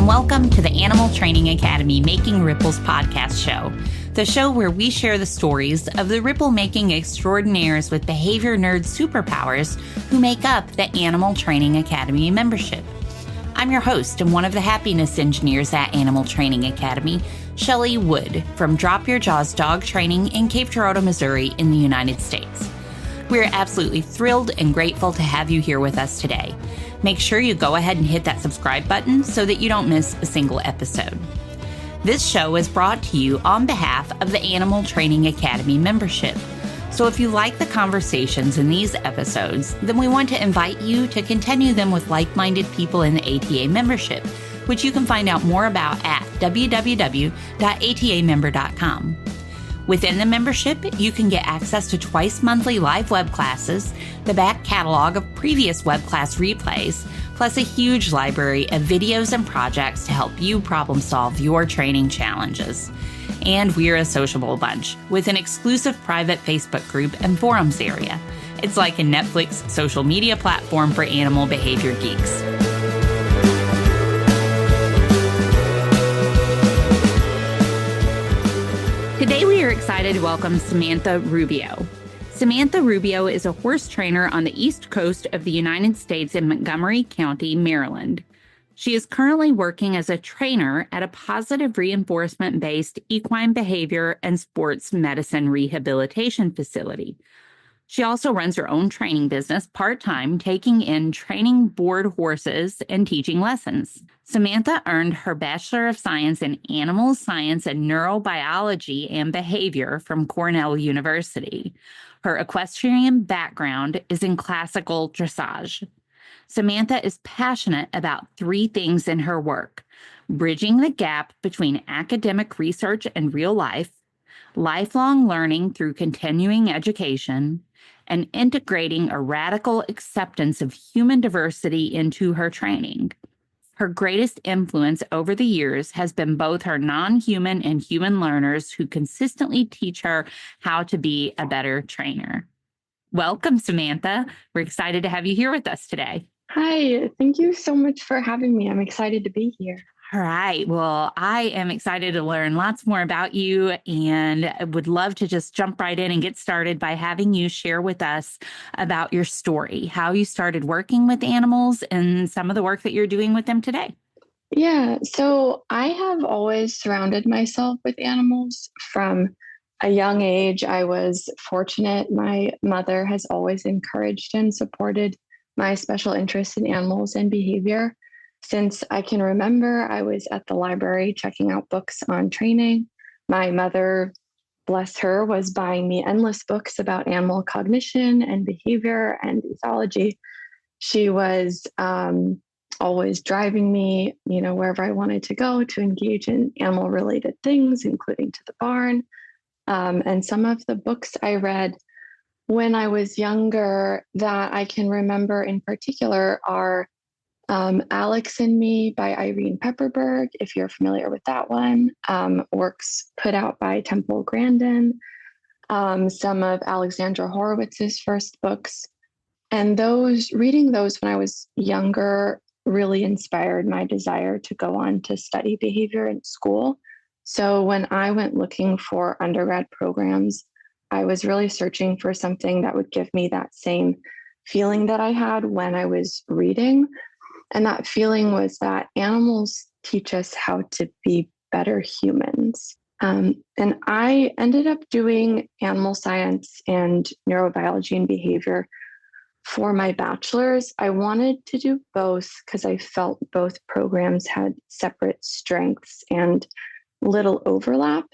welcome to the Animal Training Academy Making Ripples podcast show, the show where we share the stories of the ripple-making extraordinaires with behavior nerd superpowers who make up the Animal Training Academy membership. I'm your host and one of the happiness engineers at Animal Training Academy, Shelley Wood from Drop Your Jaws Dog Training in Cape Girardeau, Missouri in the United States. We're absolutely thrilled and grateful to have you here with us today. Make sure you go ahead and hit that subscribe button so that you don't miss a single episode. This show is brought to you on behalf of the Animal Training Academy membership. So if you like the conversations in these episodes, then we want to invite you to continue them with like-minded people in the ATA membership, which you can find out more about at www.atamember.com. Within the membership, you can get access to twice monthly live web classes, the back catalog of previous web class replays, plus a huge library of videos and projects to help you problem solve your training challenges. And we're a sociable bunch with an exclusive private Facebook group and forums area. It's like a Netflix social media platform for animal behavior geeks. Today we are excited to welcome Samantha Rubio. Samantha Rubio is a horse trainer on the East Coast of the United States in Montgomery County, Maryland. She is currently working as a trainer at a positive reinforcement-based equine behavior and sports medicine rehabilitation facility. She also runs her own training business part-time, taking in training board horses and teaching lessons. Samantha earned her Bachelor of Science in Animal Science and Neurobiology and Behavior from Cornell University. Her equestrian background is in classical dressage. Samantha is passionate about three things in her work: bridging the gap between academic research and real life, lifelong learning through continuing education, and integrating a radical acceptance of human diversity into her training. Her greatest influence over the years has been both her non-human and human learners who consistently teach her how to be a better trainer. Welcome, Samantha. We're excited to have you here with us today. Hi, thank you so much for having me. I'm excited to be here. All right. Well, I am excited to learn lots more about you and would love to just jump right in and get started by having you share with us about your story, how you started working with animals and some of the work that you're doing with them today. Yeah, so I have always surrounded myself with animals from a young age. I was fortunate. My mother has always encouraged and supported my special interest in animals and behavior. Since I can remember, I was at the library checking out books on training. My mother, bless her, was buying me endless books about animal cognition and behavior and ethology. She was always driving me, wherever I wanted to go to engage in animal-related things, including to the barn. And some of the books I read when I was younger that I can remember in particular are Alex and Me by Irene Pepperberg, if you're familiar with that one, works put out by Temple Grandin, some of Alexandra Horowitz's first books. And reading those when I was younger really inspired my desire to go on to study behavior in school. So when I went looking for undergrad programs, I was really searching for something that would give me that same feeling that I had when I was reading. And that feeling was that animals teach us how to be better humans. And I ended up doing animal science and neurobiology and behavior for my bachelor's. I wanted to do both because I felt both programs had separate strengths and little overlap.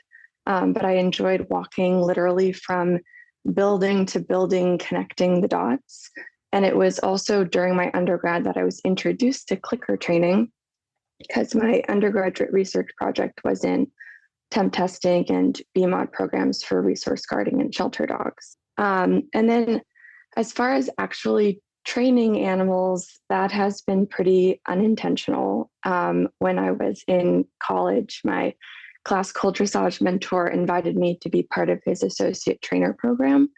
But I enjoyed walking literally from building to building, connecting the dots. And it was also during my undergrad that I was introduced to clicker training because my undergraduate research project was in temp testing and BMOD programs for resource guarding and shelter dogs. And then as far as actually training animals, that has been pretty unintentional. When I was in college, my classical dressage mentor invited me to be part of his associate trainer program.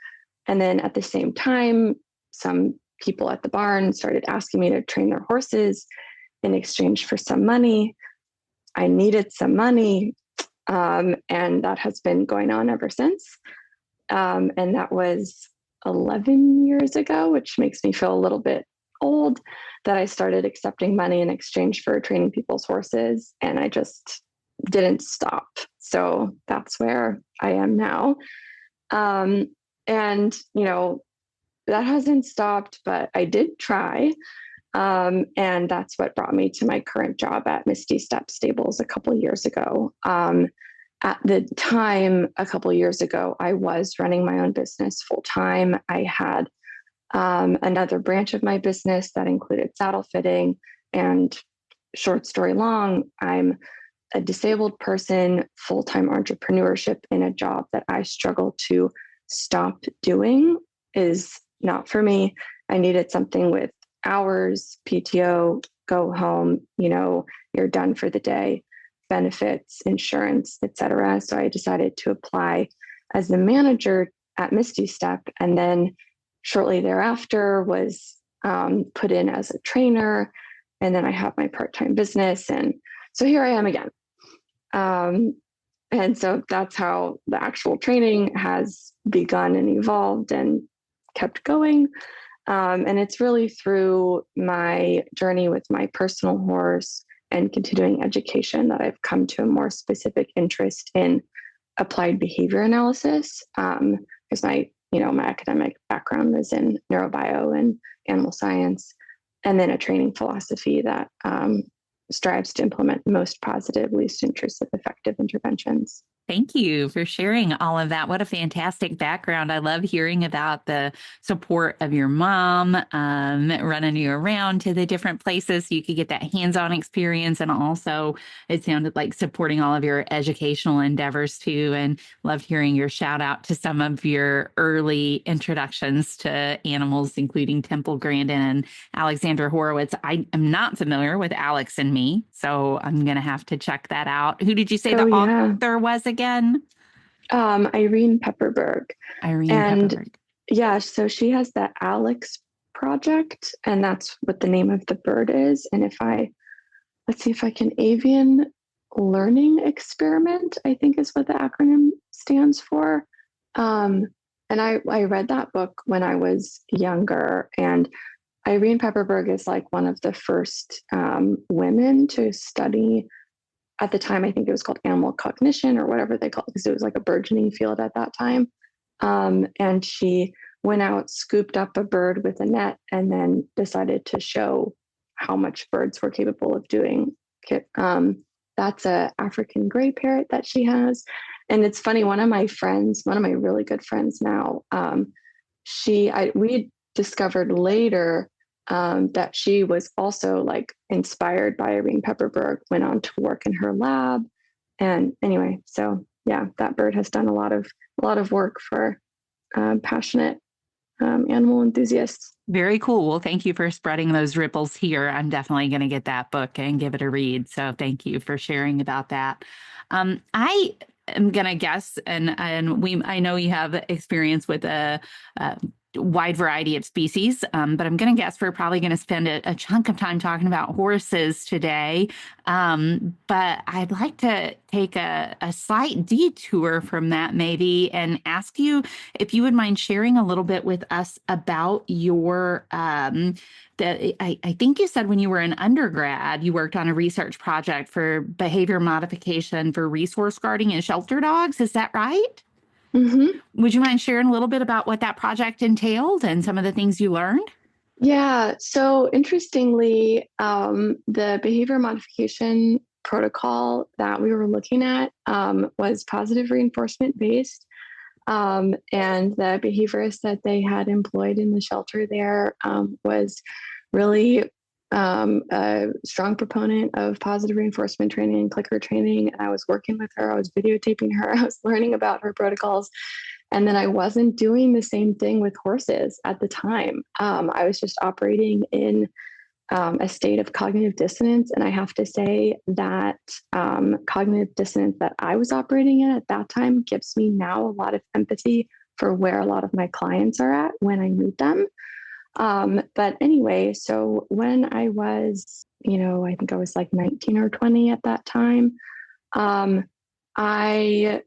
And then at the same time, some people at the barn started asking me to train their horses in exchange for some money. I needed some money. And that has been going on ever since. And that was 11 years ago, which makes me feel a little bit old, that I started accepting money in exchange for training people's horses. And I just didn't stop. So that's where I am now. And, that hasn't stopped, but I did try. And that's what brought me to my current job at Misty Step Stables a couple of years ago. At the time, a couple of years ago, I was running my own business full time. I had another branch of my business that included saddle fitting. And short story long, I'm a disabled person, full-time entrepreneurship in a job that I struggle to stop doing is not for me. I needed something with hours, PTO, go home, you're done for the day, benefits, insurance, etc. So I decided to apply as the manager at Misty Step, and then shortly thereafter was put in as a trainer, and then I have my part-time business, and so here I am again. And so that's how the actual training has begun and evolved and kept going. And it's really through my journey with my personal horse and continuing education that I've come to a more specific interest in applied behavior analysis. Because my academic background was in neurobio and animal science, and then a training philosophy that strives to implement most positive, least intrusive, effective interventions. Thank you for sharing all of that. What a fantastic background. I love hearing about the support of your mom, running you around to the different places so you could get that hands-on experience. And also it sounded like supporting all of your educational endeavors too. And loved hearing your shout out to some of your early introductions to animals, including Temple Grandin and Alexander Horowitz. I am not familiar with Alex and Me, so I'm going to have to check that out. Who did you say the author was again? Irene Pepperberg. Pepperberg. Yeah, so she has the Alex Project, and that's what the name of the bird is. And let's see if I can, Avian Learning Experiment, I think is what the acronym stands for. And I read that book when I was younger, and Irene Pepperberg is like one of the first women to study. At the time, I think it was called animal cognition or whatever they call it, because it was like a burgeoning field at that time. And she went out, scooped up a bird with a net, and then decided to show how much birds were capable of doing. That's a African gray parrot that she has. And it's funny, one of my really good friends now, we discovered later that she was also like inspired by Irene Pepperberg, went on to work in her lab. And anyway, so yeah, that bird has done a lot of work for passionate animal enthusiasts. Very cool. Well, thank you for spreading those ripples here. I'm definitely going to get that book and give it a read. So thank you for sharing about that. I am going to guess, and I know you have experience with a wide variety of species, but I'm going to guess we're probably going to spend a chunk of time talking about horses today. But I'd like to take a slight detour from that maybe and ask you if you would mind sharing a little bit with us about your, I think you said when you were an undergrad, you worked on a research project for behavior modification for resource guarding and shelter dogs. Is that right? Mm-hmm. Would you mind sharing a little bit about what that project entailed and some of the things you learned? Yeah. So interestingly, the behavior modification protocol that we were looking at was positive reinforcement based. And the behaviorist that they had employed in the shelter there was really a strong proponent of positive reinforcement training and clicker training. And I was working with her, I was videotaping her, I was learning about her protocols. And then I wasn't doing the same thing with horses at the time. I was just operating in a state of cognitive dissonance. And I have to say that cognitive dissonance that I was operating in at that time gives me now a lot of empathy for where a lot of my clients are at when I meet them. But anyway, so when I was, I think I was like 19 or 20 at that time, um, I,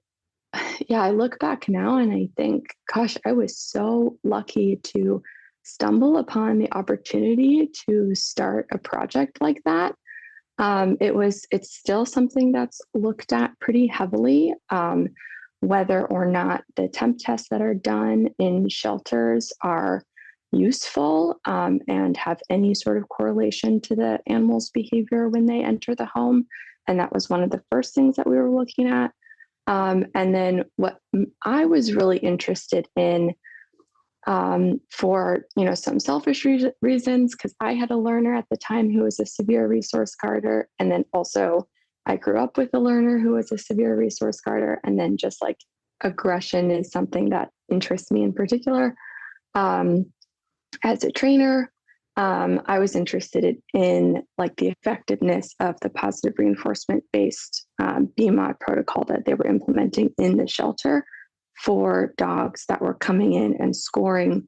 yeah, I look back now and I think, gosh, I was so lucky to stumble upon the opportunity to start a project like that. It's still something that's looked at pretty heavily, whether or not the temp tests that are done in shelters are useful, and have any sort of correlation to the animal's behavior when they enter the home. And that was one of the first things that we were looking at. And then what I was really interested in, for some selfish reasons, because I had a learner at the time who was a severe resource guarder, and then also I grew up with a learner who was a severe resource guarder, and then just like aggression is something that interests me in particular. As a trainer, I was interested in like the effectiveness of the positive reinforcement based BMOD protocol that they were implementing in the shelter for dogs that were coming in and scoring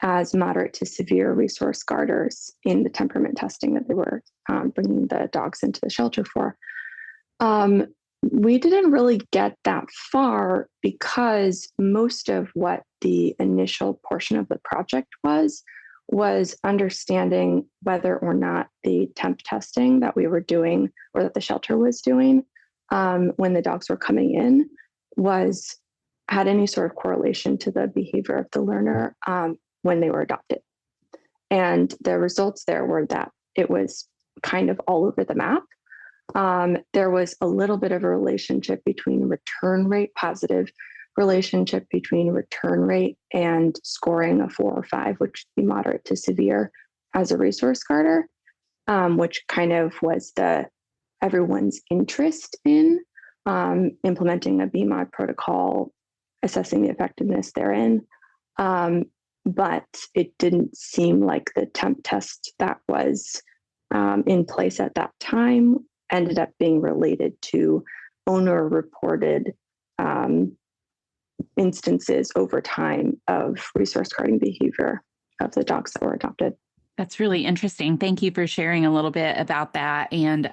as moderate to severe resource guarders in the temperament testing that they were bringing the dogs into the shelter for. We didn't really get that far because most of what the initial portion of the project was understanding whether or not the temp testing that we were doing or that the shelter was doing when the dogs were coming in had any sort of correlation to the behavior of the learner when they were adopted. And the results there were that it was kind of all over the map. There was a little bit of a relationship between return rate, positive relationship between return rate and scoring a 4 or 5, which would be moderate to severe as a resource guarder, which kind of was everyone's interest in implementing a BMOD protocol, assessing the effectiveness therein. But it didn't seem like the temp test that was in place at that time ended up being related to owner reported instances over time of resource guarding behavior of the dogs that were adopted. That's really interesting. Thank you for sharing a little bit about that. And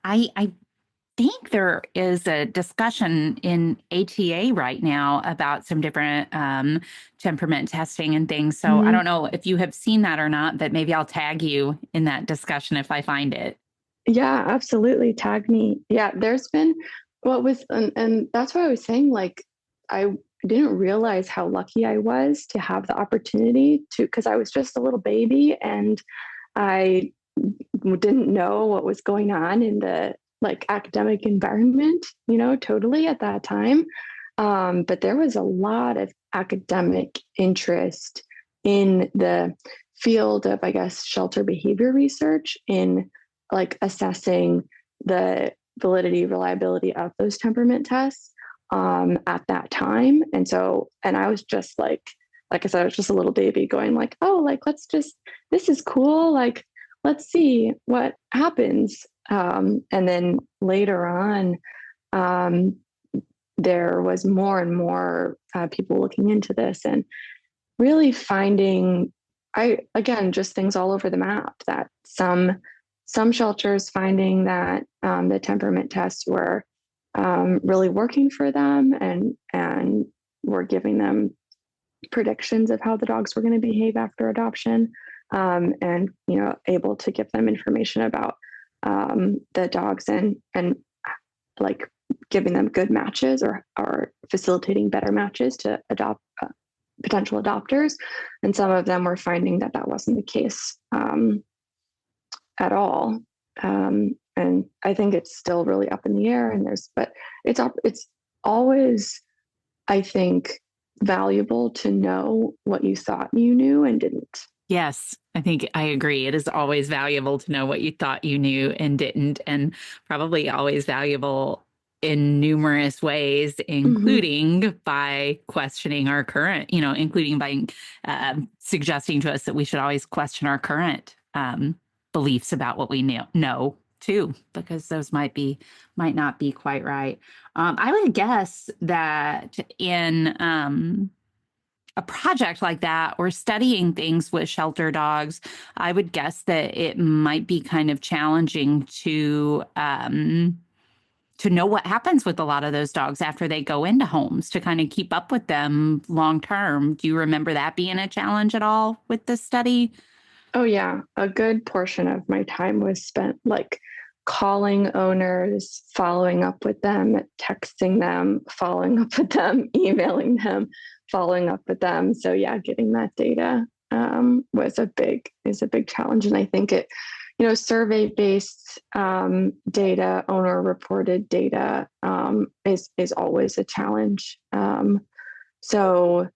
I think there is a discussion in ATA right now about some different temperament testing and things. So I don't know if you have seen that or not, but maybe I'll tag you in that discussion if I find it. Yeah, absolutely. Tag me. Yeah, there's been and that's why I was saying, like, I didn't realize how lucky I was to have the opportunity because I was just a little baby and I didn't know what was going on in the like academic environment, totally at that time. But there was a lot of academic interest in the field of, I guess, shelter behavior research in like assessing the validity, reliability of those temperament tests at that time. And I was just like I said, I was just a little baby going like, oh, like, this is cool. Like, let's see what happens. And then later on, there was more and more people looking into this and really finding, just things all over the map, that some shelters finding that the temperament tests were really working for them and were giving them predictions of how the dogs were going to behave after adoption, and able to give them information about the dogs and like giving them good matches or facilitating better matches to adopt potential adopters. And some of them were finding that wasn't the case at all. And I think it's still really up in the air, but it's always, I think, valuable to know what you thought you knew and didn't. Yes, I think I agree. It is always valuable to know what you thought you knew and didn't, and probably always valuable in numerous ways, including by questioning our current, including by suggesting to us that we should always question our current beliefs about what we know too, because those might not be quite right. I would guess that in a project like that or studying things with shelter dogs, I would guess that it might be kind of challenging to know what happens with a lot of those dogs after they go into homes, to kind of keep up with them long term. Do you remember that being a challenge at all with this study? Oh, yeah. A good portion of my time was spent like calling owners, following up with them, texting them, following up with them, emailing them, following up with them. So yeah, getting that data is a big challenge. And I think it, survey based data, owner reported data is always a challenge. So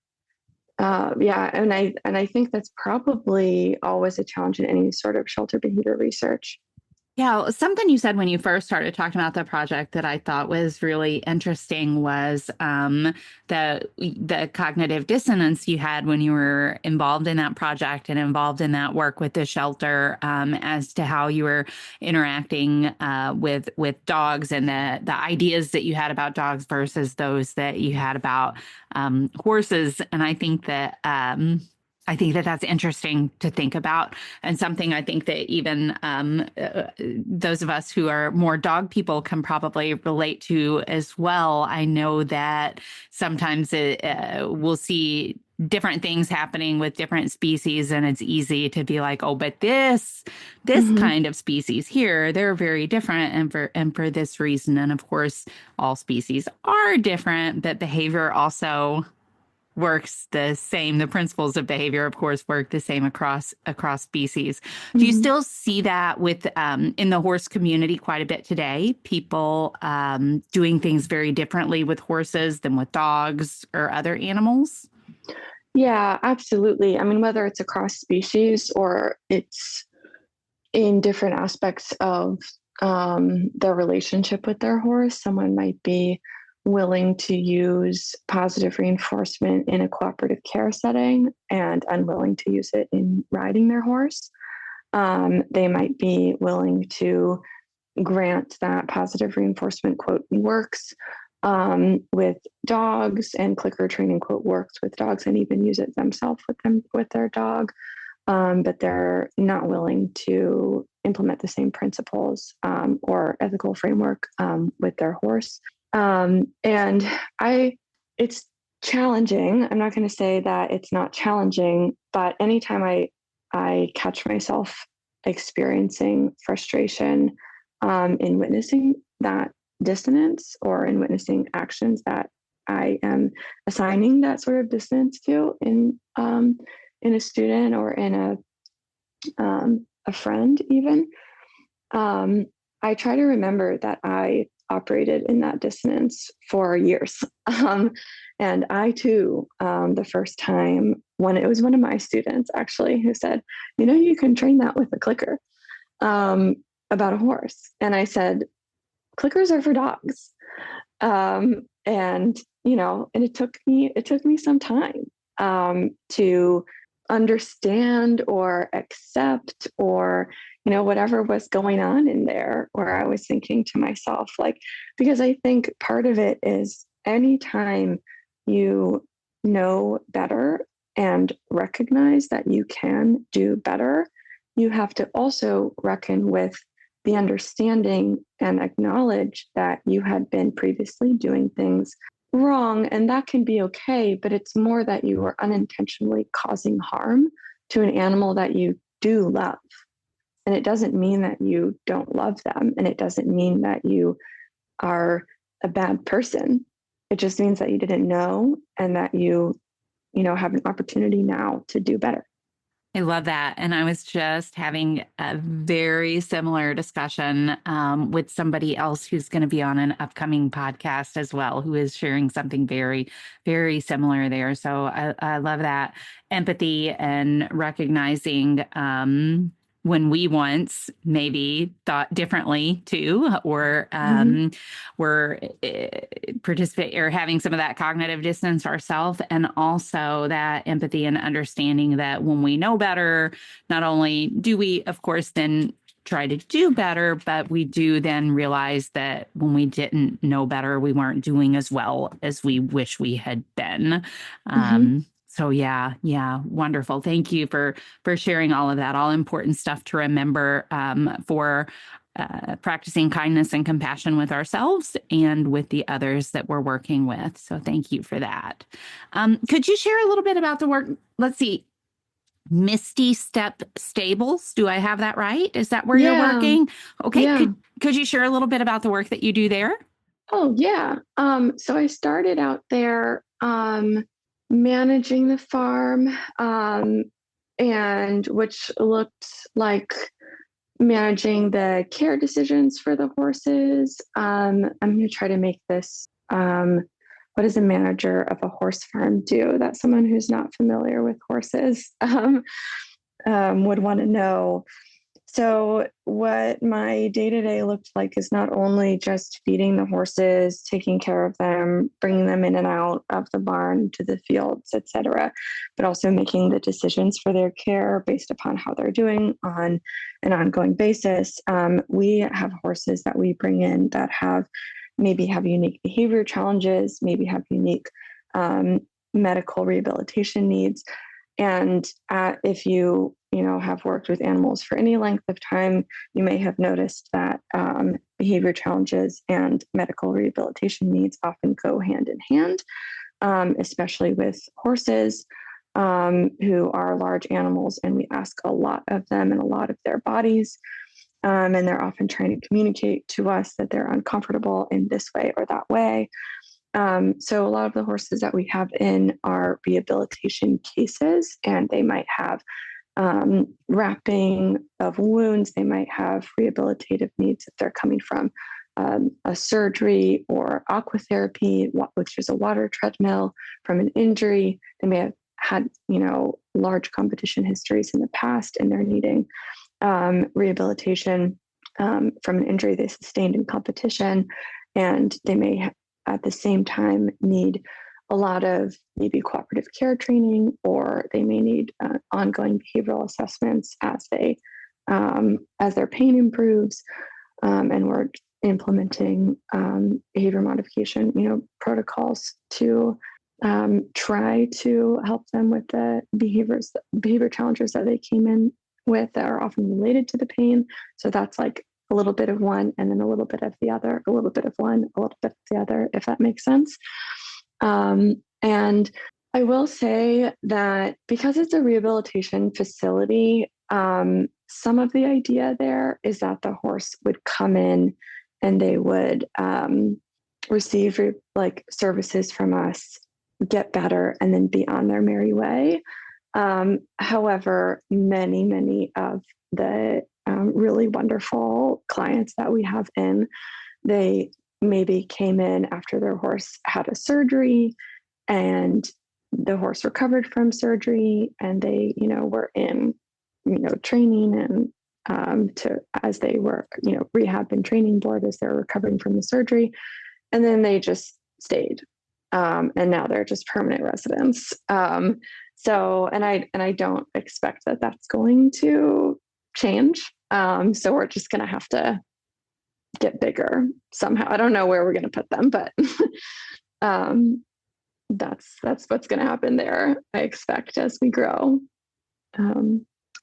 yeah, and I think that's probably always a challenge in any sort of shelter behavior research. Yeah, something you said when you first started talking about the project that I thought was really interesting was the cognitive dissonance you had when you were involved in that project and involved in that work with the shelter, as to how you were interacting with dogs, and the ideas that you had about dogs versus those that you had about horses. And I think that that's interesting to think about, and something I think that even those of us who are more dog people can probably relate to as well. I know that sometimes we'll see different things happening with different species, and it's easy to be like, oh, but this Mhm. kind of species here, they're very different, and for this reason. And of course, all species are different, but behavior also works the same. The principles of behavior, of course, work the same across species. Do you Mhm. still see that with in the horse community quite a bit today? People doing things very differently with horses than with dogs or other animals? Yeah, absolutely. I mean, whether it's across species or it's in different aspects of their relationship with their horse, someone might be willing to use positive reinforcement in a cooperative care setting and unwilling to use it in riding their horse. They might be willing to grant that positive reinforcement quote works with dogs, and clicker training quote works with dogs, and even use it themselves with their dog, but they're not willing to implement the same principles or ethical framework with their horse. And it's challenging. I'm not going to say that it's not challenging, but anytime I catch myself experiencing frustration in witnessing that dissonance, or in witnessing actions that I am assigning that sort of dissonance to in a student or in a friend even, um, I try to remember that I operated in that dissonance for years. And I too, the first time, when it was one of my students actually who said, you can train that with a clicker, um, about a horse. And I said, clickers are for dogs. And it took me some time to understand or accept, or whatever was going on in there, where I was thinking to myself, like, because I think part of it is anytime you know better and recognize that you can do better, you have to also reckon with the understanding and acknowledge that you had been previously doing things wrong. And that can be okay, but it's more that you were unintentionally causing harm to an animal that you do love. And it doesn't mean that you don't love them. And it doesn't mean that you are a bad person. It just means that you didn't know, and that you have an opportunity now to do better. I love that. And I was just having a very similar discussion with somebody else who's going to be on an upcoming podcast as well, who is sharing something very, very similar there. So I love that empathy and recognizing when we once maybe thought differently too, or Mhm. were participate or having some of that cognitive dissonance ourselves, and also that empathy and understanding that when we know better, not only do we, of course, then try to do better, but we do then realize that when we didn't know better, we weren't doing as well as we wish we had been. Mhm. So yeah, wonderful. Thank you for sharing all of that, all important stuff to remember for practicing kindness and compassion with ourselves and with the others that we're working with. So thank you for that. Could you share a little bit about the work? Let's see, Misty Step Stables. Do I have that right? Is that where you're Yeah, working? Okay, yeah. could you share a little bit about the work that you do there? Oh, yeah. So I started out there managing the farm, and which looked like managing the care decisions for the horses. I'm going to try to make this. What does a manager of a horse farm do? That's someone who's not familiar with horses would want to know. So, what my day to day looked like is not only just feeding the horses, taking care of them, bringing them in and out of the barn to the fields, etc., but also making the decisions for their care based upon how they're doing on an ongoing basis. We have horses that we bring in that maybe have unique behavior challenges, maybe have unique medical rehabilitation needs. And if you have worked with animals for any length of time, you may have noticed that behavior challenges and medical rehabilitation needs often go hand in hand, especially with horses who are large animals, and we ask a lot of them and a lot of their bodies. And they're often trying to communicate to us that they're uncomfortable in this way or that way. So a lot of the horses that we have in are rehabilitation cases, and they might have wrapping of wounds. They might have rehabilitative needs if they're coming from a surgery or aquatherapy, which is a water treadmill, from an injury. They may have had, large competition histories in the past, and they're needing rehabilitation from an injury they sustained in competition. And they may at the same time need a lot of maybe cooperative care training, or they may need ongoing behavioral assessments as their pain improves. And we're implementing behavior modification, protocols to try to help them with the behavior challenges that they came in with that are often related to the pain. So that's like a little bit of one and then a little bit of the other, a little bit of one, a little bit of the other, if that makes sense. And I will say that because it's a rehabilitation facility, some of the idea there is that the horse would come in and they would receive services from us, get better, and then be on their merry way. However, many of the really wonderful clients that we have in, they maybe came in after their horse had a surgery and the horse recovered from surgery, and they, were in, training and as they were, rehab and training board as they're recovering from the surgery. And then they just stayed. And now they're just permanent residents. And I don't expect that that's going to change. So we're just going to have to get bigger somehow. I don't know where we're going to put them, but that's what's going to happen there, I expect, as we grow.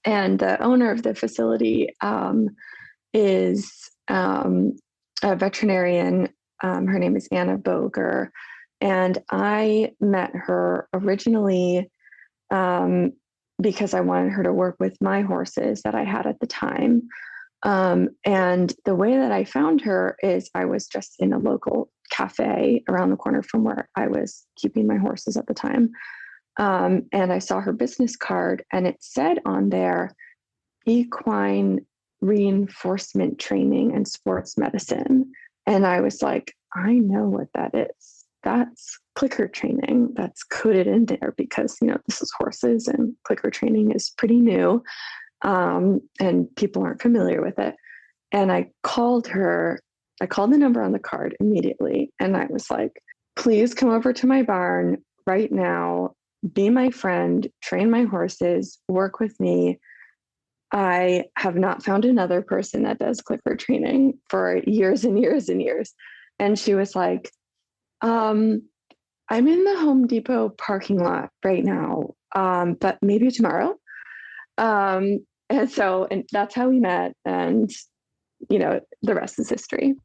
And the owner of the facility is a veterinarian. Her name is Anna Boger, and I met her originally because I wanted her to work with my horses that I had at the time. And the way that I found her is I was just in a local cafe around the corner from where I was keeping my horses at the time. And I saw her business card, and it said on there, equine reinforcement training and sports medicine. And I was like, I know what that is. That's clicker training that's coded in there because, this is horses and clicker training is pretty new. And people aren't familiar with it. And I called the number on the card immediately. And I was like, please come over to my barn right now, be my friend, train my horses, work with me. I have not found another person that does clicker training for years and years and years. And she was like, I'm in the Home Depot parking lot right now, but maybe tomorrow. And that's how we met. And, the rest is history.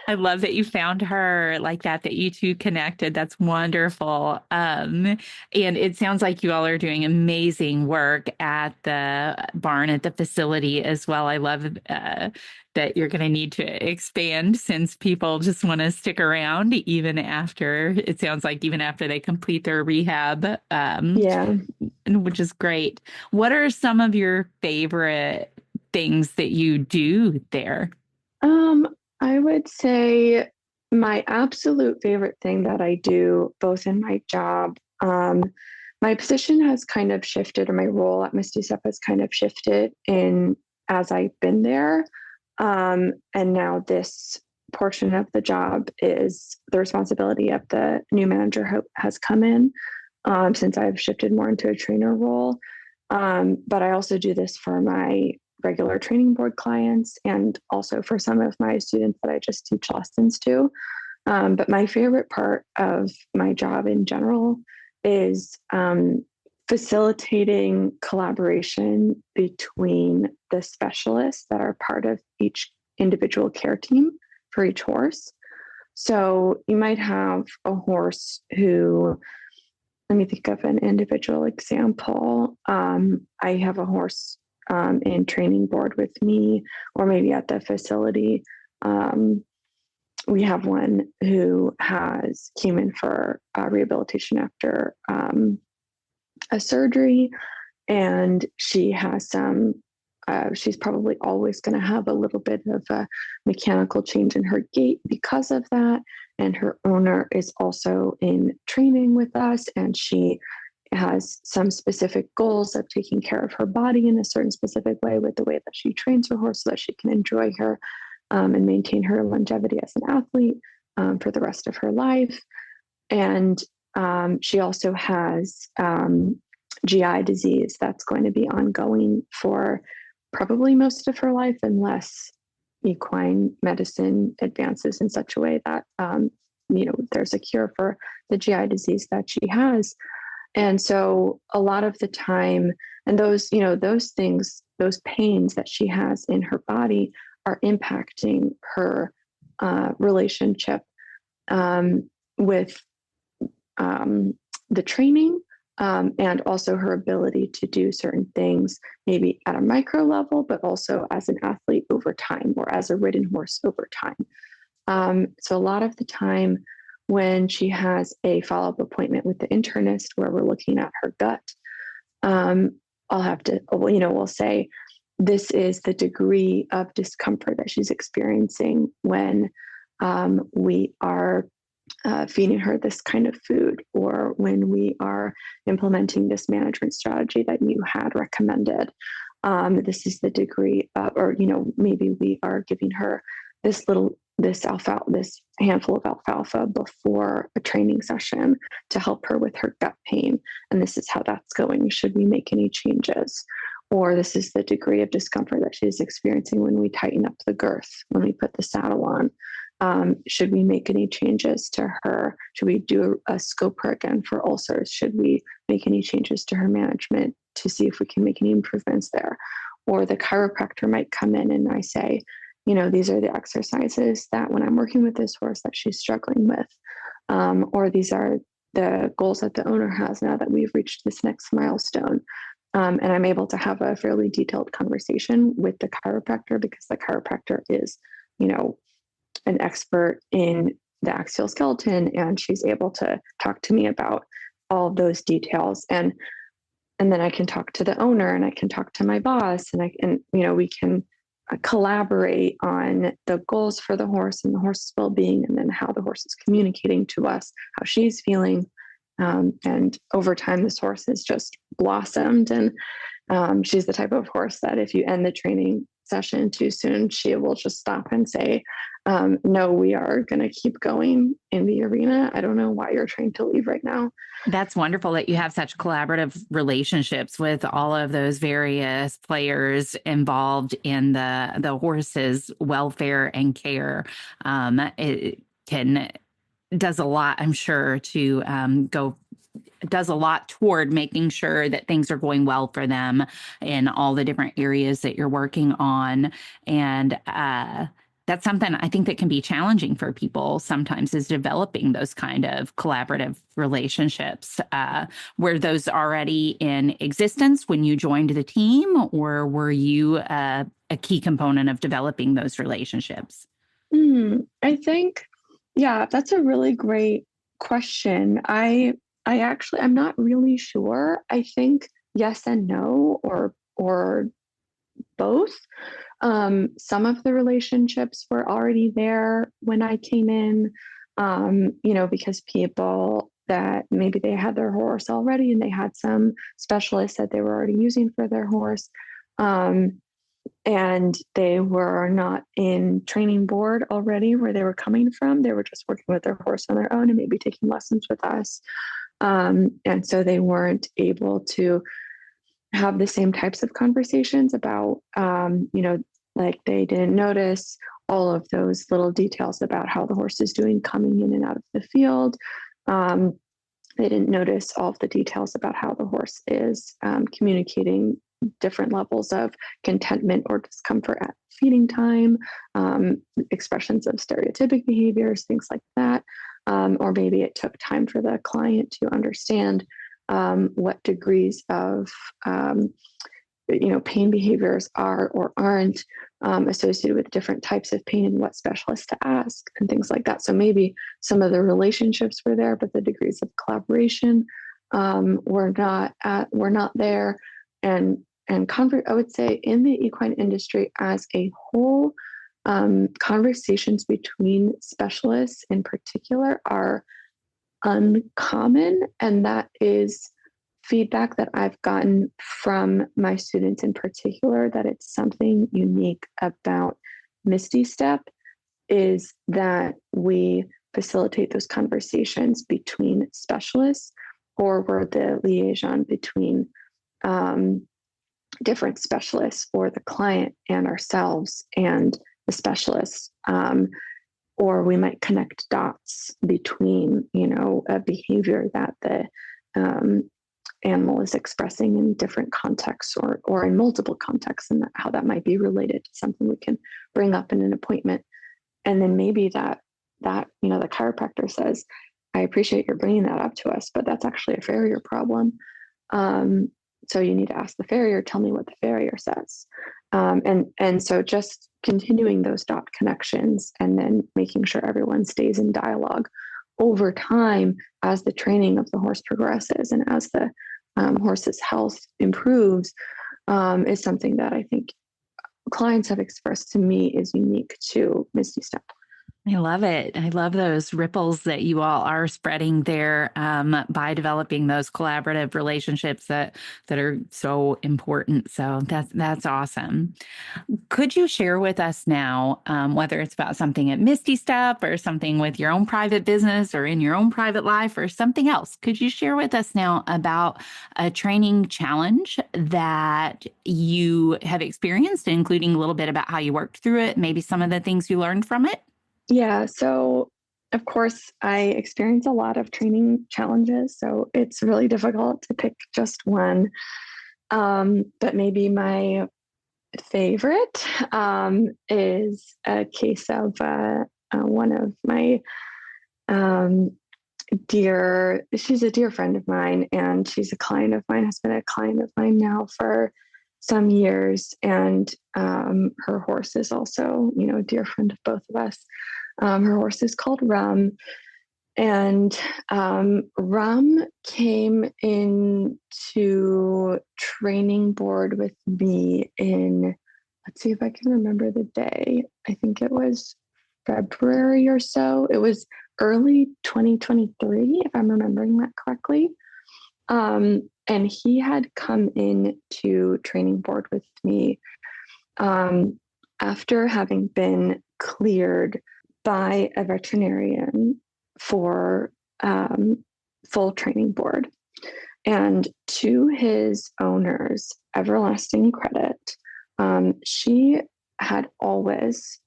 I love that you found her like that, that you two connected. That's wonderful. And it sounds like you all are doing amazing work at the barn, at the facility as well. I love that you're going to need to expand since people just want to stick around even after, it sounds like even after they complete their rehab, Yeah. which is great. What are some of your favorite things that you do there? Um, I would say my absolute favorite thing that I do, both in my job, my position has kind of shifted, or my role at Misty Step has kind of shifted in as I've been there. And now this portion of the job is the responsibility of the new manager who has come in, since I've shifted more into a trainer role. But I also do this for my regular training board clients and also for some of my students that I just teach lessons to. But my favorite part of my job in general is facilitating collaboration between the specialists that are part of each individual care team for each horse. So you might have a horse who, let me think of an individual example. I have a horse in training board with me, or maybe at the facility. We have one who came in for rehabilitation after a surgery, and she has she's probably always going to have a little bit of a mechanical change in her gait because of that. And her owner is also in training with us, and she has some specific goals of taking care of her body in a certain specific way with the way that she trains her horse so that she can enjoy her and maintain her longevity as an athlete for the rest of her life. And she also has GI disease that's going to be ongoing for probably most of her life, unless equine medicine advances in such a way that there's a cure for the GI disease that she has. And so a lot of the time, and those things, those pains that she has in her body are impacting her relationship with the training, and also her ability to do certain things, maybe at a micro level, but also as an athlete over time, or as a ridden horse over time. So a lot of the time, when she has a follow-up appointment with the internist where we're looking at her gut, we'll say, this is the degree of discomfort that she's experiencing when we are feeding her this kind of food, or when we are implementing this management strategy that you had recommended. This is the degree of, or maybe we are giving her this handful of alfalfa before a training session to help her with her gut pain, and this is how that's going. Should we make any changes? Or this is the degree of discomfort that she's experiencing when we tighten up the girth, when we put the saddle on. Should we make any changes to her? Should we do a scope her again for ulcers? Should we make any changes to her management to see if we can make any improvements there? Or the chiropractor might come in and I say, these are the exercises that when I'm working with this horse that she's struggling with, or these are the goals that the owner has now that we've reached this next milestone. And I'm able to have a fairly detailed conversation with the chiropractor, because the chiropractor is, an expert in the axial skeleton, and she's able to talk to me about all of those details. And then I can talk to the owner, and I can talk to my boss, and we can collaborate on the goals for the horse and the horse's well-being, and then how the horse is communicating to us, how she's feeling. And over time, this horse has just blossomed, and she's the type of horse that if you end the training session too soon, she will just stop and say, no, we are going to keep going in the arena. I don't know why you're trying to leave right now. That's wonderful that you have such collaborative relationships with all of those various players involved in the horse's welfare and care. It can does a lot, I'm sure, to go does a lot toward making sure that things are going well for them in all the different areas that you're working on. And that's something I think that can be challenging for people sometimes, is developing those kind of collaborative relationships. Were those already in existence when you joined the team, or were you a key component of developing those relationships? I think, yeah, that's a really great question. I'm not really sure. I think yes and no, or both. Some of the relationships were already there when I came in, because people that maybe they had their horse already and they had some specialists that they were already using for their horse. Um, and they were not in training board already where they were coming from. They were just working with their horse on their own and maybe taking lessons with us. And so they weren't able to have the same types of conversations about, like they didn't notice all of those little details about how the horse is doing coming in and out of the field. They didn't notice all of the details about how the horse is communicating different levels of contentment or discomfort at feeding time, expressions of stereotypic behaviors, things like that. Or maybe it took time for the client to understand what degrees of pain behaviors are or aren't associated with different types of pain and what specialists to ask and things like that. So maybe some of the relationships were there, but the degrees of collaboration were not there. And I would say in the equine industry as a whole, conversations between specialists in particular are uncommon, and that is feedback that I've gotten from my students in particular, that it's something unique about Misty Step, is that we facilitate those conversations between specialists, or we're the liaison between different specialists, or the client and ourselves and the specialists. Or we might connect dots between, a behavior that the animal is expressing in different contexts, or in multiple contexts, and how that might be related to something we can bring up in an appointment. And then maybe that the chiropractor says, I appreciate your bringing that up to us, but that's actually a farrier problem. So you need to ask the farrier, tell me what the farrier says. And so just continuing those dot connections, and then making sure everyone stays in dialogue over time as the training of the horse progresses and as the horse's health improves, is something that I think clients have expressed to me is unique to Misty Step. I love it. I love those ripples that you all are spreading there by developing those collaborative relationships that are so important. So that's awesome. Could you share with us now, whether it's about something at Misty Step or something with your own private business or in your own private life or something else? Could you share with us now about a training challenge that you have experienced, including a little bit about how you worked through it, maybe some of the things you learned from it? Yeah, so of course, I experience a lot of training challenges, so it's really difficult to pick just one. But maybe my favorite is a case of one of my she's a dear friend of mine, and she's a client of mine, has been a client of mine now for some years. And her horse is also, a dear friend of both of us. Her horse is called Rum. And Rum came into training board with me in, let's see if I can remember the day. I think it was February or so. It was early 2023, if I'm remembering that correctly. And he had come in to training board with me after having been cleared by a veterinarian for full training board. And to his owner's everlasting credit, she had always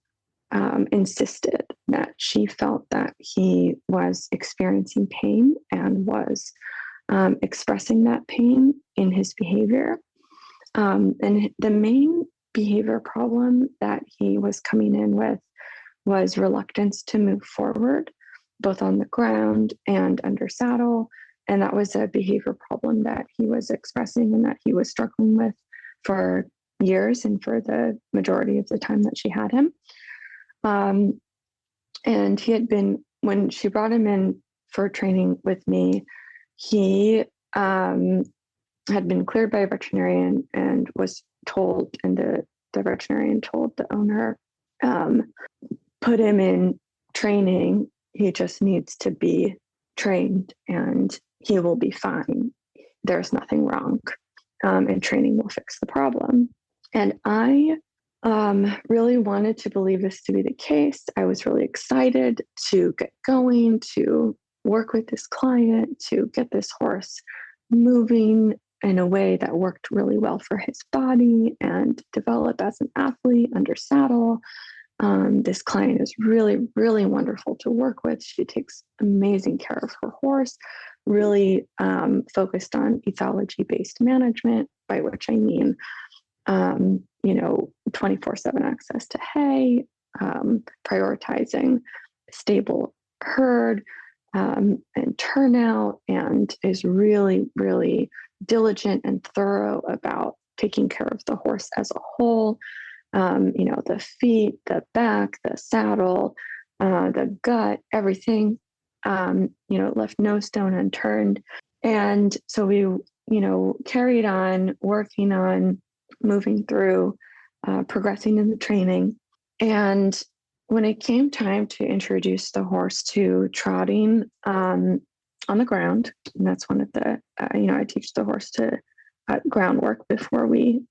insisted that she felt that he was experiencing pain and was expressing that pain in his behavior. And the main behavior problem that he was coming in with was reluctance to move forward, both on the ground and under saddle. And that was a behavior problem that he was expressing and that he was struggling with for years and for the majority of the time that she had him. And he had been, when she brought him in for training with me, he had been cleared by a veterinarian and was told, and the veterinarian told the owner, put him in training. He just needs to be trained and he will be fine. There's nothing wrong. And training will fix the problem. And I really wanted to believe this to be the case. I was really excited to get going, to work with this client, to get this horse moving in a way that worked really well for his body and develop as an athlete under saddle. This client is really, really wonderful to work with. She takes amazing care of her horse, really focused on ethology-based management, by which I mean, 24/7 access to hay, prioritizing stable herd and turnout, and is really, really diligent and thorough about taking care of the horse as a whole. The feet, the back, the saddle, the gut, everything, left no stone unturned. And so we, carried on working on moving through, progressing in the training. And when it came time to introduce the horse to trotting on the ground, and that's one of the, I teach the horse to groundwork before we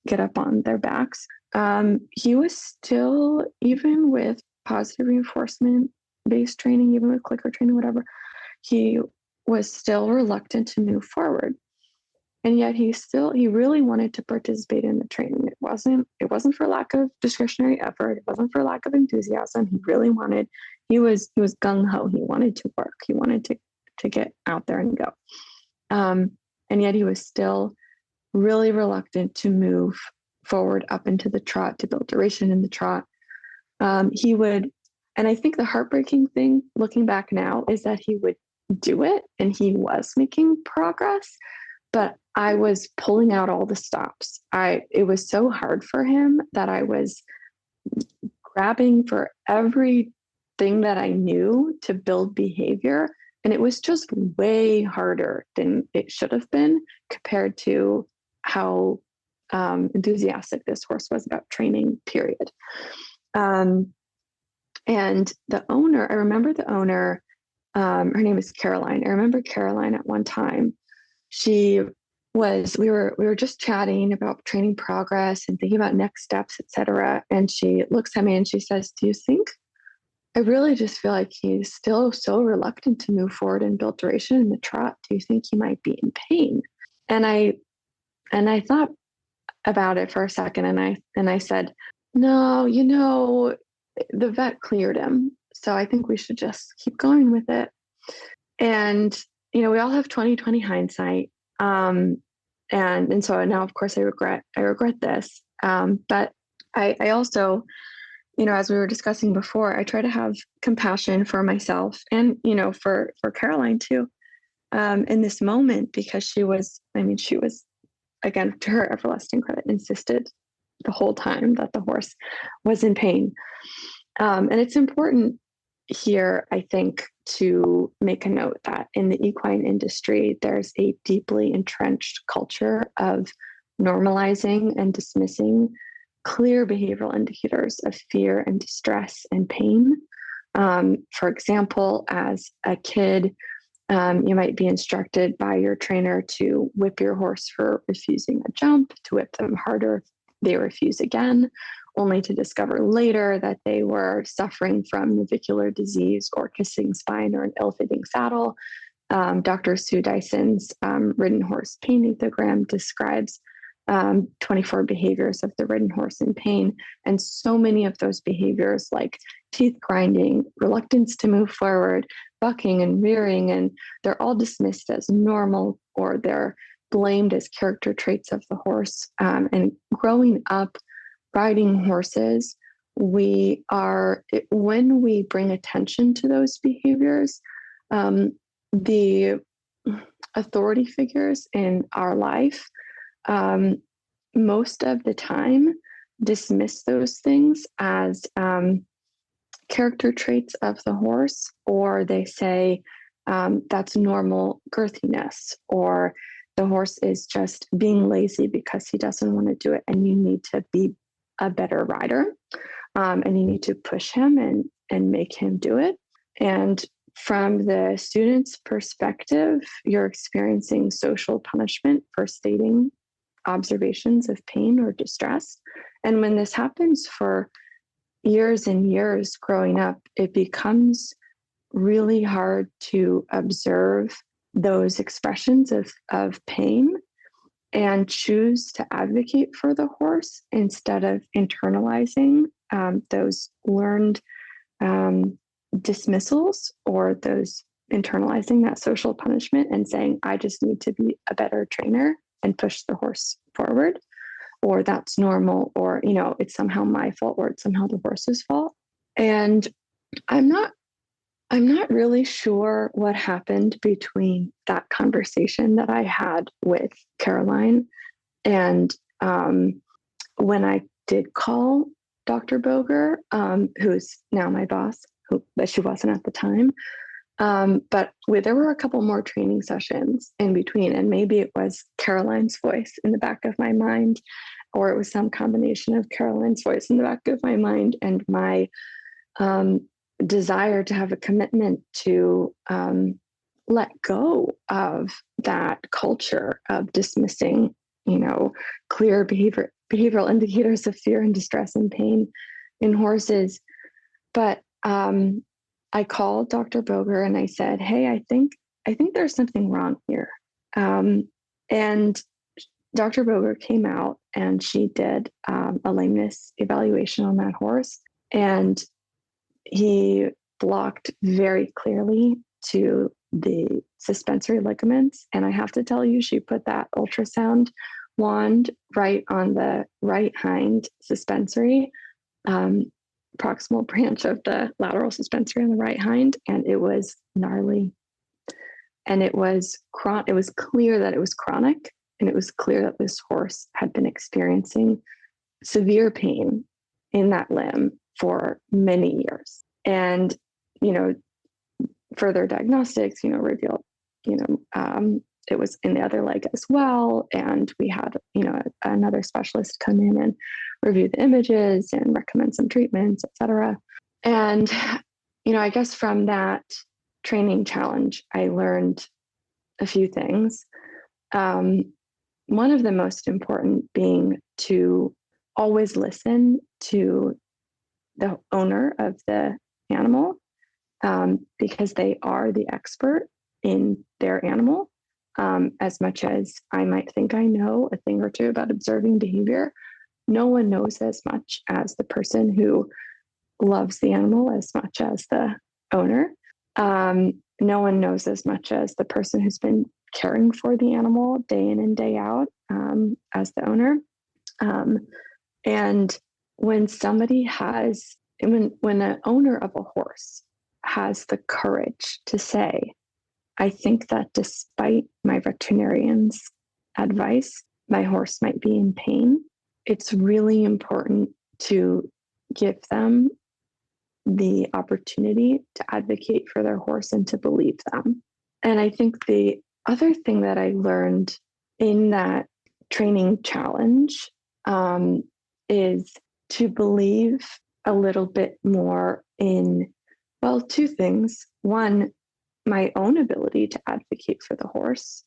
get up on their backs. He was still, even with positive reinforcement based training, even with clicker training, whatever, he was still reluctant to move forward. And yet he really wanted to participate in the training. It wasn't for lack of discretionary effort. It wasn't for lack of enthusiasm. He really wanted, he was gung-ho. He wanted to work. He wanted to get out there and go. And yet he was still really reluctant to move forward up into the trot, to build duration in the trot. He would, and I think the heartbreaking thing looking back now is that he would do it and he was making progress, but I was pulling out all the stops. It was so hard for him that I was grabbing for everything that I knew to build behavior. And it was just way harder than it should have been compared to how enthusiastic this horse was about training, period. And the owner, I remember the owner, her name is Caroline. I remember Caroline at one time. We were just chatting about training progress and thinking about next steps, et cetera. And she looks at me and she says, "Do you think, I really just feel like he's still so reluctant to move forward and build duration in the trot. Do you think he might be in pain?" And I thought about it for a second, and I said, "No, the vet cleared him, so I think we should just keep going with it." And we all have 20/20 hindsight, and so now, of course, I regret this. But I also, as we were discussing before, I try to have compassion for myself and for Caroline too, in this moment, because she was, again, to her everlasting credit, insisted the whole time that the horse was in pain. And it's important here, I think, to make a note that in the equine industry, there's a deeply entrenched culture of normalizing and dismissing clear behavioral indicators of fear and distress and pain. For example, as a kid, you might be instructed by your trainer to whip your horse for refusing a jump, to whip them harder if they refuse again, only to discover later that they were suffering from navicular disease or kissing spine or an ill-fitting saddle. Dr. Sue Dyson's ridden horse pain ethogram describes 24 behaviors of the ridden horse in pain. And so many of those behaviors, like teeth grinding, reluctance to move forward, bucking and rearing, and they're all dismissed as normal, or they're blamed as character traits of the horse. And growing up riding horses, when we bring attention to those behaviors, the authority figures in our life, most of the time dismiss those things as character traits of the horse, or they say that's normal girthiness, or the horse is just being lazy because he doesn't want to do it, and you need to be a better rider, and you need to push him and make him do it. And from the student's perspective, you're experiencing social punishment for stating observations of pain or distress. And when this happens for years and years growing up, it becomes really hard to observe those expressions of pain and choose to advocate for the horse instead of internalizing those learned dismissals, or those internalizing that social punishment and saying, I just need to be a better trainer and push the horse forward, or that's normal, or, it's somehow my fault, or it's somehow the horse's fault. And I'm not really sure what happened between that conversation that I had with Caroline and when I did call Dr. Boger, who's now my boss, but she wasn't at the time. But there were a couple more training sessions in between, and maybe it was Caroline's voice in the back of my mind, or it was some combination of Caroline's voice in the back of my mind and my desire to have a commitment to let go of that culture of dismissing, clear behavioral indicators of fear and distress and pain in horses. But I called Dr. Boger and I said, hey, I think there's something wrong here. And Dr. Boger came out and she did a lameness evaluation on that horse. And he blocked very clearly to the suspensory ligaments. And I have to tell you, she put that ultrasound wand right on the right hind suspensory, proximal branch of the lateral suspensory on the right hind, and it was gnarly. And it was clear that it was chronic, and it was clear that this horse had been experiencing severe pain in that limb for many years. And, further diagnostics, revealed, it was in the other leg as well. And we had, another specialist come in and review the images and recommend some treatments, et cetera. And, I guess from that training challenge, I learned a few things. One of the most important being to always listen to the owner of the animal, because they are the expert in their animal. As much as I might think I know a thing or two about observing behavior, no one knows as much as the person who loves the animal as much as the owner. No one knows as much as the person who's been caring for the animal day in and day out, as the owner. And when when an owner of a horse has the courage to say, I think that despite my veterinarian's advice, my horse might be in pain, it's really important to give them the opportunity to advocate for their horse and to believe them. And I think the other thing that I learned in that training challenge is to believe a little bit more in, well, two things. One, my own ability to advocate for the horse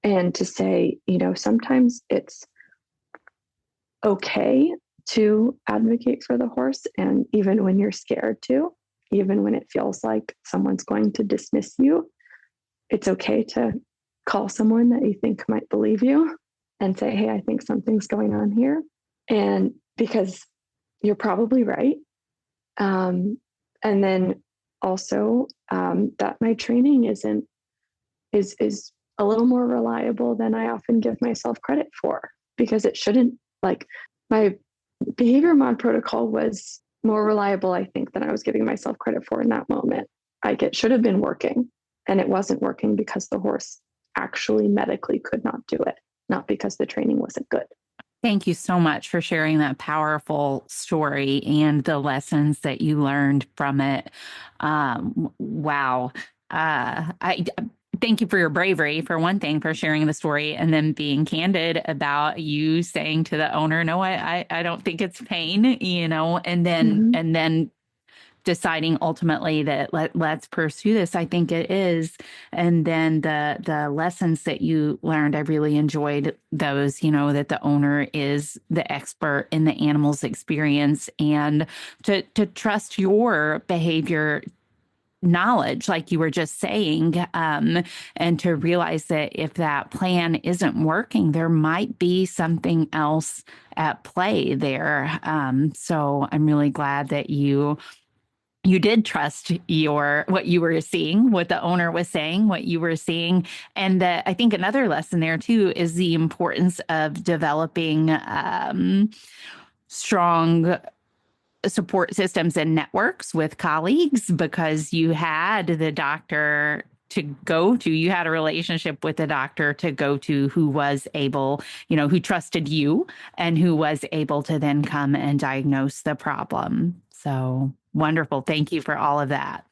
and to say, sometimes it's okay to advocate for the horse. And even when you're scared to, even when it feels like someone's going to dismiss you, it's okay to call someone that you think might believe you. and say, hey, I think something's going on here. And because you're probably right. And then also that my training is a little more reliable than I often give myself credit for, because it shouldn't, like, my behavior mod protocol was more reliable, I think, than I was giving myself credit for in that moment. Like, it should have been working, and it wasn't working because the horse actually medically could not do it, not because the training wasn't good. Thank you so much for sharing that powerful story and the lessons that you learned from it. Wow. I thank you for your bravery, for one thing, for sharing the story, and then being candid about you saying to the owner, no, I don't think it's pain, and then deciding ultimately that let's pursue this. I think it is. And then the lessons that you learned, I really enjoyed those, that the owner is the expert in the animal's experience, and to trust your behavior knowledge, like you were just saying, and to realize that if that plan isn't working, there might be something else at play there. So I'm really glad that you did trust what you were seeing, what the owner was saying, what you were seeing. And I think another lesson there too is the importance of developing strong support systems and networks with colleagues, because you had the doctor to go to, you had a relationship with the doctor to go to, who was able, who trusted you and who was able to then come and diagnose the problem. So wonderful. Thank you for all of that.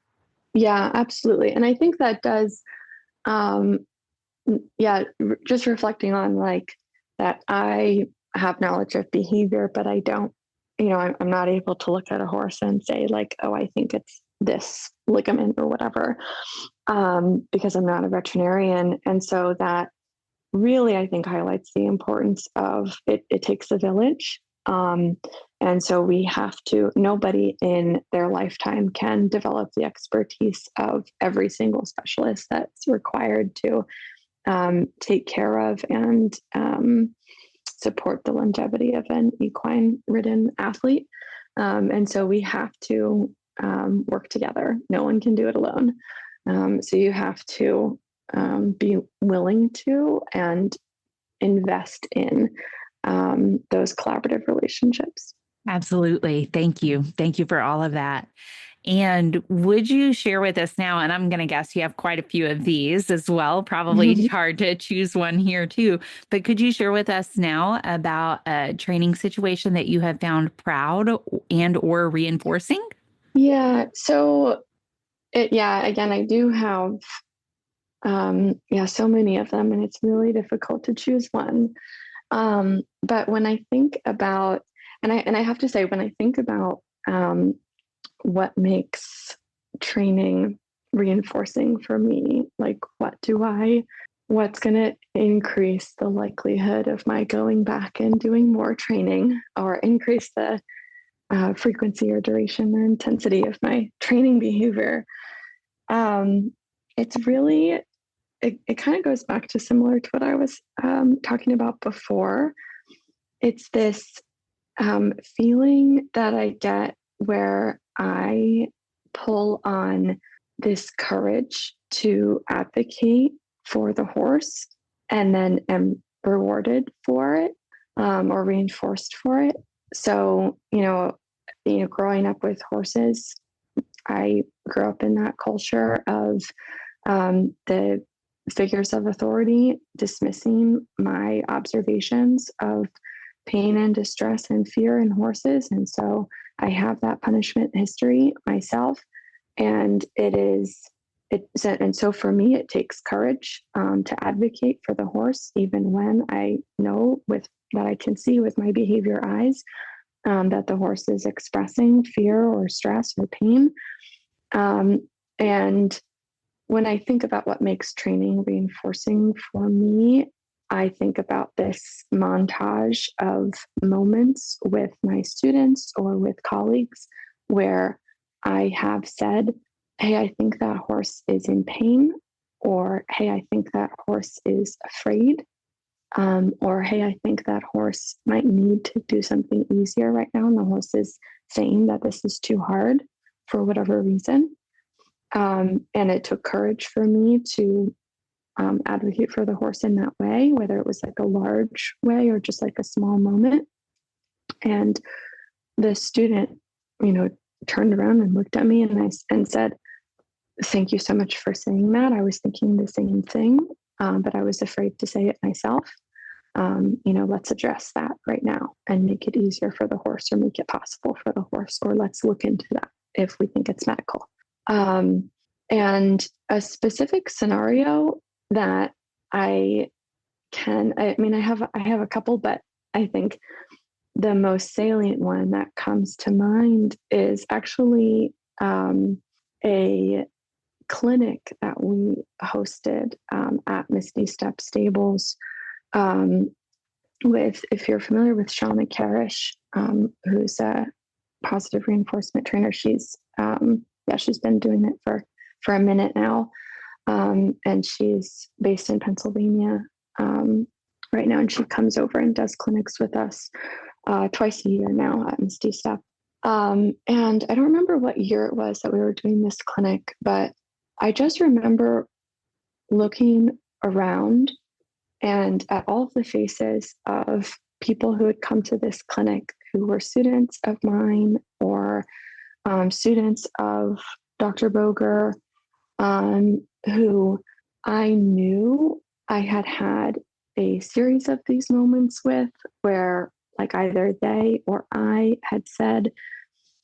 Yeah, absolutely. And I think that does, just reflecting on, like, that I have knowledge of behavior, but I don't, I'm not able to look at a horse and say, like, oh, I think it's this ligament or whatever, because I'm not a veterinarian. And so that really, I think, highlights the importance of it takes a village. And so we have to, nobody in their lifetime can develop the expertise of every single specialist that's required to take care of and support the longevity of an equine ridden athlete. And so we have to work together. No one can do it alone. So you have to be willing to and invest in those collaborative relationships. Absolutely. Thank you. Thank you for all of that. And would you share with us now, and I'm going to guess you have quite a few of these as well, probably hard to choose one here too, but could you share with us now about a training situation that you have found proud and or reinforcing? Yeah. So again, I do have, so many of them, and it's really difficult to choose one. But when I think about, and I have to say, when I think about what makes training reinforcing for me, like, what's going to increase the likelihood of my going back and doing more training, or increase the frequency or duration or intensity of my training behavior. It's really, it kind of goes back to similar to what I was talking about before. It's this feeling that I get where I pull on this courage to advocate for the horse, and then am rewarded for it, or reinforced for it. So, growing up with horses, I grew up in that culture of the figures of authority dismissing my observations of pain and distress and fear in horses. And so I have that punishment history myself. And and so for me, it takes courage to advocate for the horse, even when I know with what I can see with my behavior eyes that the horse is expressing fear or stress or pain. And when I think about what makes training reinforcing for me, I think about this montage of moments with my students or with colleagues where I have said, hey, I think that horse is in pain, or hey, I think that horse is afraid. or, hey, I think that horse might need to do something easier right now. And the horse is saying that this is too hard for whatever reason. And it took courage for me to advocate for the horse in that way, whether it was like a large way or just like a small moment. And the student, turned around and looked at me and said, "Thank you so much for saying that. I was thinking the same thing, but I was afraid to say it myself. Let's address that right now and make it easier for the horse or make it possible for the horse, or let's look into that if we think it's medical." And a specific scenario that I have a couple, but I think the most salient one that comes to mind is actually a clinic that we hosted at Misty Step Stables if you're familiar with Shauna Karish, who's a positive reinforcement trainer. She's been doing it for a minute now. And she's based in Pennsylvania right now. And she comes over and does clinics with us twice a year now at Misty Step. And I don't remember what year it was that we were doing this clinic, but I just remember looking around and at all of the faces of people who had come to this clinic who were students of mine or students of Dr. Boger, who I knew I had a series of these moments with, where like either they or I had said,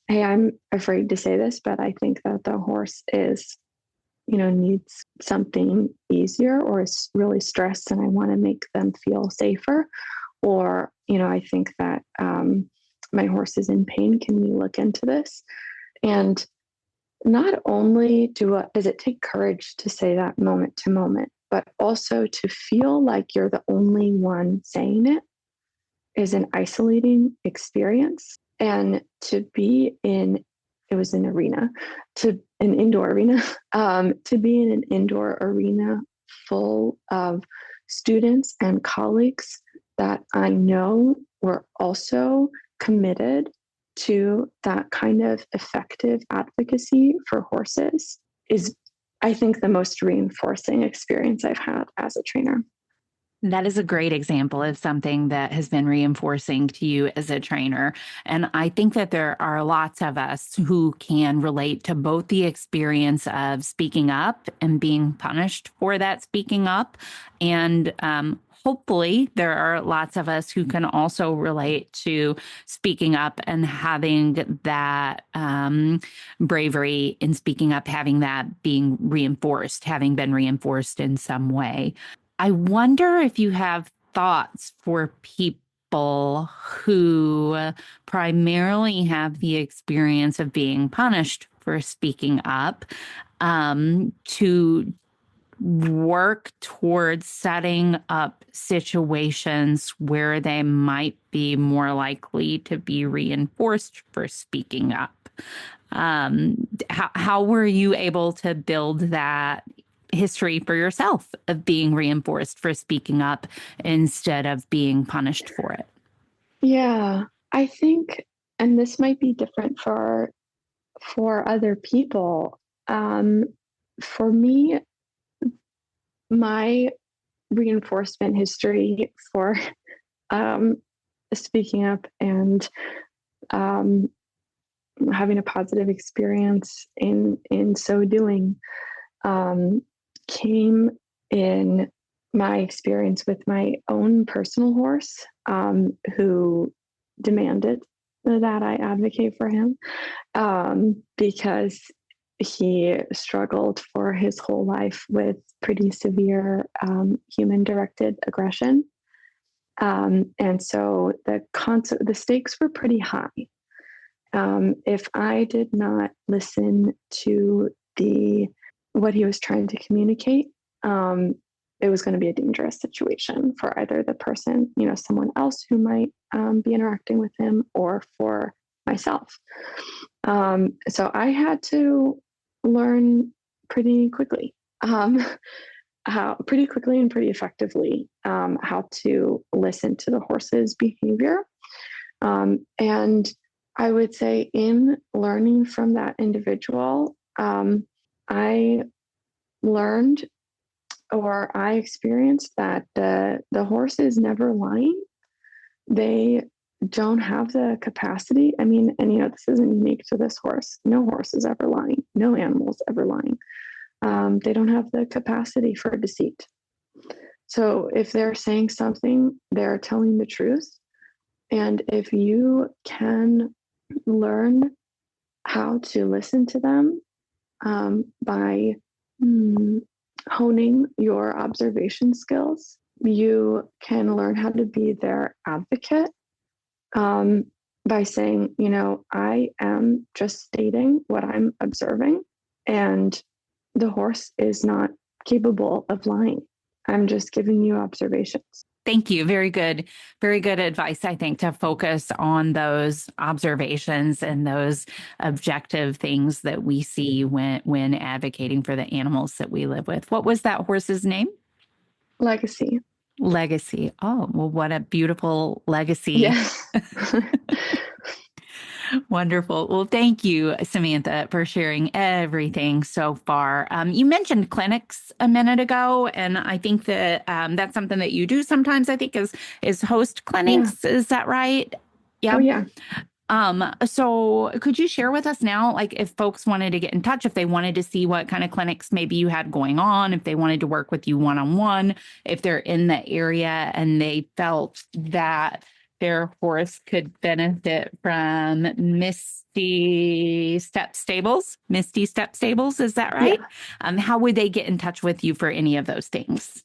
"Hey, I'm afraid to say this, but I think that the horse needs something easier or is really stressed and I want to make them feel safer." Or, I think that my horse is in pain. Can we look into this? And not only does it take courage to say that moment to moment, but also to feel like you're the only one saying it is an isolating experience. And to be it was an indoor arena, to be in an indoor arena full of students and colleagues that I know were also committed to that kind of effective advocacy for horses is, I think, the most reinforcing experience I've had as a trainer. That is a great example of something that has been reinforcing to you as a trainer. And I think that there are lots of us who can relate to both the experience of speaking up and being punished for that speaking up. And hopefully there are lots of us who can also relate to speaking up and having that bravery in speaking up, having that being reinforced, having been reinforced in some way. I wonder if you have thoughts for people who primarily have the experience of being punished for speaking up, to work towards setting up situations where they might be more likely to be reinforced for speaking up. How were you able to build that history for yourself of being reinforced for speaking up instead of being punished for it? Yeah, I think, and this might be different for other people. For me, my reinforcement history for speaking up and having a positive experience in so doing came in my experience with my own personal horse, who demanded that I advocate for him, because he struggled for his whole life with pretty severe human-directed aggression. And so the stakes were pretty high. If I did not listen to what he was trying to communicate, it was going to be a dangerous situation for either the person, someone else who might be interacting with him, or for myself. So I had to learn pretty quickly how pretty quickly and pretty effectively how to listen to the horse's behavior. And I would say in learning from that individual, I learned or I experienced that the horse is never lying. They don't have the capacity. I mean, and this isn't unique to this horse. No horse is ever lying. No animal is ever lying. They don't have the capacity for deceit. So if they're saying something, they're telling the truth. And if you can learn how to listen to them by honing your observation skills, you can learn how to be their advocate by saying, I am just stating what I'm observing, and the horse is not capable of lying. I'm just giving you observations. Thank you. Very good advice, I think, to focus on those observations and those objective things that we see when advocating for the animals that we live with. What was that horse's name? Legacy. Legacy. Oh, well, what a beautiful legacy. Yes. Wonderful. Well, thank you, Samantha, for sharing everything so far. You mentioned clinics a minute ago, and I think that that's something that you do sometimes, I think, is host clinics. Yeah. Is that right? Yeah. Oh, yeah. So could you share with us now, like if folks wanted to get in touch, if they wanted to see what kind of clinics maybe you had going on, if they wanted to work with you one-on-one, if they're in the area and they felt that their horse could benefit from Misty Step Stables. Misty Step Stables, is that right? Yeah. How would they get in touch with you for any of those things?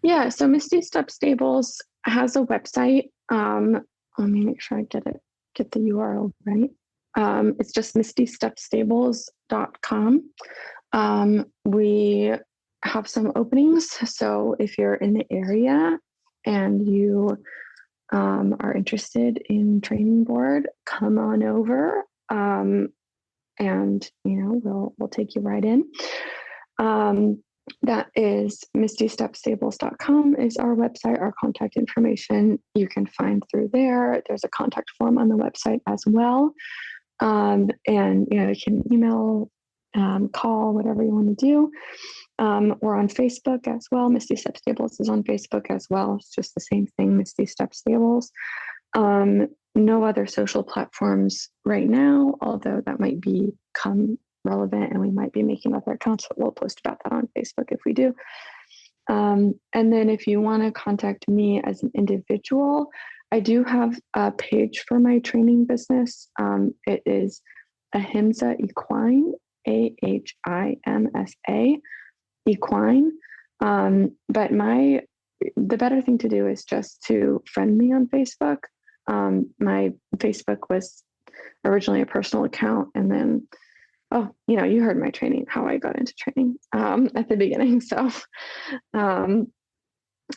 Yeah, so Misty Step Stables has a website. Let me make sure I get the URL right. It's just mistystepstables.com. We have some openings. So if you're in the area and you are interested in training board, come on over, and we'll take you right in. That is mistystepstables.com is our website. Our contact information you can find through there. There's a contact form on the website as well, and you can email, call, whatever you want to do. We're on Facebook as well. Misty Step Stables is on Facebook as well. It's just the same thing, Misty Step Stables. No other social platforms right now, although that might become relevant and we might be making other accounts, but we'll post about that on Facebook if we do. And then if you want to contact me as an individual, I do have a page for my training business. It is Ahimsa Equine, AHIMSA. Equine. But the better thing to do is just to friend me on Facebook. My Facebook was originally a personal account, and then, you heard my training, how I got into training at the beginning. So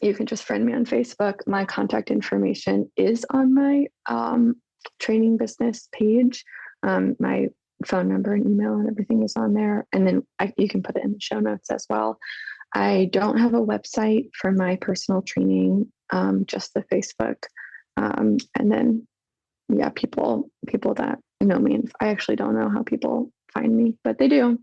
you can just friend me on Facebook. My contact information is on my training business page. My phone number and email and everything is on there. And then you can put it in the show notes as well. I don't have a website for my personal training, just the Facebook. And then, people that know me, and I actually don't know how people find me, but they do.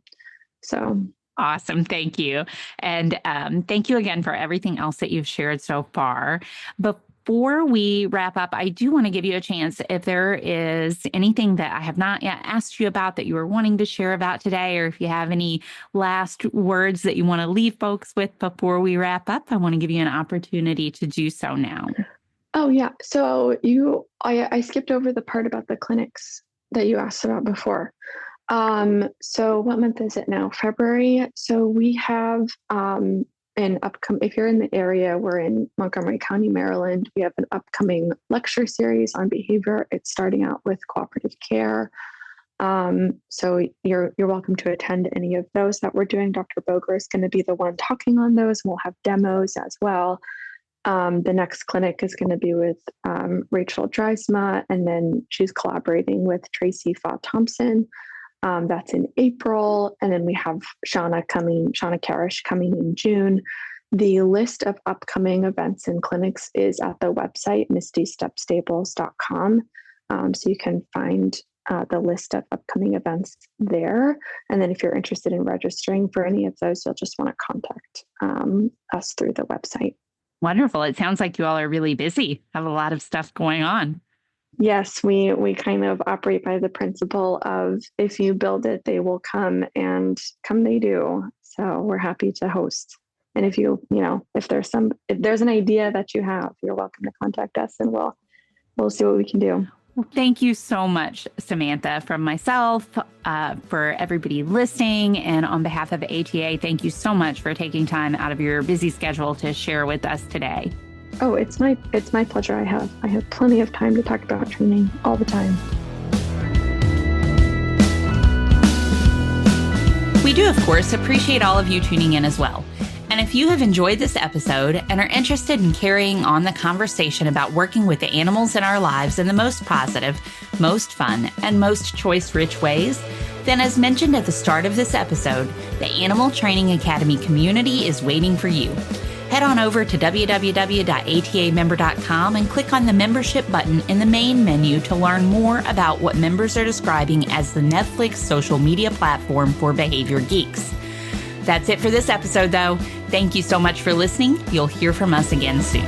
So awesome. Thank you. And thank you again for everything else that you've shared so far. Before we wrap up, I do want to give you a chance if there is anything that I have not yet asked you about that you were wanting to share about today, or if you have any last words that you want to leave folks with before we wrap up, I want to give you an opportunity to do so now. Oh, yeah. So I skipped over the part about the clinics that you asked about before. So what month is it now? February. So we have if you're in the area, we're in Montgomery County, Maryland. We have an upcoming lecture series on behavior. It's starting out with cooperative care. So you're welcome to attend any of those that we're doing. Dr. Boger is going to be the one talking on those. We'll have demos as well. The next clinic is going to be with Rachel Dreisma, and then she's collaborating with Tracy Faw Thompson. That's in April. And then we have Shauna Karish coming in June. The list of upcoming events and clinics is at the website, mistystepstables.com. So you can find the list of upcoming events there. And then if you're interested in registering for any of those, you'll just want to contact us through the website. Wonderful. It sounds like you all are really busy, have a lot of stuff going on. Yes, we kind of operate by the principle of if you build it, they will come, and come they do. So we're happy to host. And if if there's an idea that you have, you're welcome to contact us, and we'll see what we can do. Well, thank you so much, Samantha, from myself, for everybody listening, and on behalf of ATA, thank you so much for taking time out of your busy schedule to share with us today. Oh, it's my pleasure. I have plenty of time to talk about training all the time. We do, of course, appreciate all of you tuning in as well. And if you have enjoyed this episode and are interested in carrying on the conversation about working with the animals in our lives in the most positive, most fun, and most choice-rich ways, then as mentioned at the start of this episode, the Animal Training Academy community is waiting for you. Head on over to www.atamember.com and click on the membership button in the main menu to learn more about what members are describing as the Netflix social media platform for behavior geeks. That's it for this episode, though. Thank you so much for listening. You'll hear from us again soon.